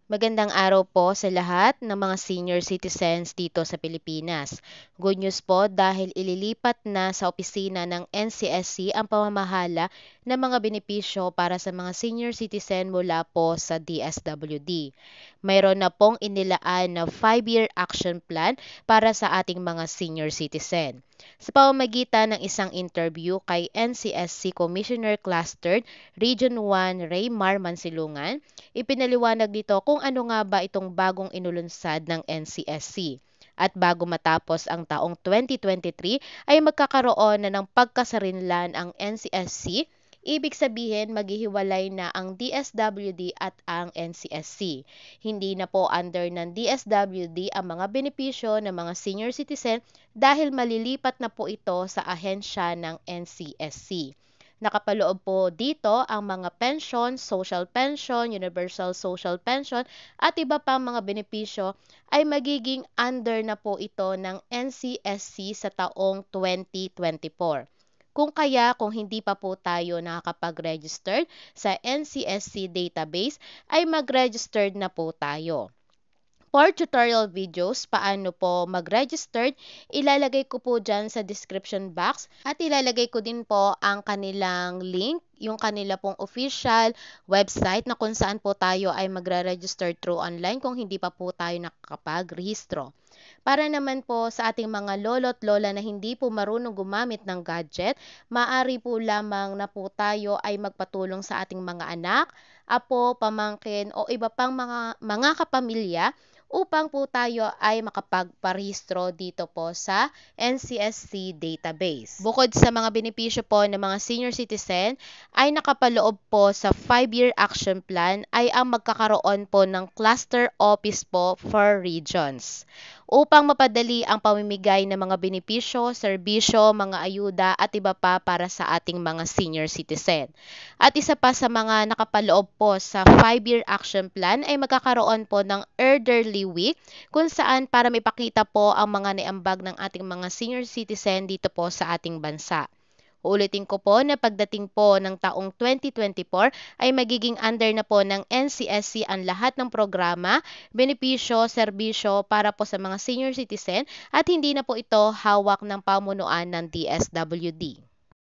Magandang araw po sa lahat ng mga senior citizens dito sa Pilipinas. Good news po dahil ililipat na sa opisina ng NCSC ang pamamahala ng mga benepisyo para sa mga senior citizen mula po sa DSWD. Mayroon na pong inilaan na 5-year action plan para sa ating mga senior citizen. Sa pamamagitan ng isang interview kay NCSC Commissioner Clustered Region 1 Raymar Mansilungan, ipinaliwanag nito kung ano nga ba itong bagong inulunsad ng NCSC. At bago matapos ang taong 2023 ay magkakaroon na ng pagkasarinlan ang NCSC, ibig sabihin maghihiwalay na ang DSWD at ang NCSC. Hindi na po under ng DSWD ang mga benepisyo ng mga senior citizen dahil malilipat na po ito sa ahensya ng NCSC. Nakapaloob po dito ang mga pension, social pension, universal social pension at iba pang mga benepisyo ay magiging under na po ito ng NCSC sa taong 2024. Kung hindi pa po tayo nakakapag-register sa NCSC database, ay mag-registered na po tayo. For tutorial videos, paano po mag-register, ilalagay ko po dyan sa description box at ilalagay ko din po ang kanilang link, yung kanila pong official website na kung saan po tayo ay magre-register through online kung hindi pa po tayo nakakapag-rehistro. Para naman po sa ating mga lolo't lola na hindi po marunong gumamit ng gadget, maaari po lamang na po tayo ay magpatulong sa ating mga anak, apo, pamangkin o iba pang mga kapamilya upang po tayo ay makapagparehistro dito po sa NCSC database. Bukod sa mga benepisyo po ng mga senior citizen, ay nakapaloob po sa 5-year action plan ay ang magkakaroon po ng cluster office po for regions upang mapadali ang pamimigay ng mga benepisyo, serbisyo, mga ayuda at iba pa para sa ating mga senior citizen. At isa pa sa mga nakapaloob po sa 5-year action plan ay magkakaroon po ng elderly week kung saan para maipakita po ang mga naiambag ng ating mga senior citizen dito po sa ating bansa. Uulitin ko po na pagdating po ng taong 2024 ay magiging under na po ng NCSC ang lahat ng programa, benepisyo, serbisyo para po sa mga senior citizen at hindi na po ito hawak ng pamunuan ng DSWD.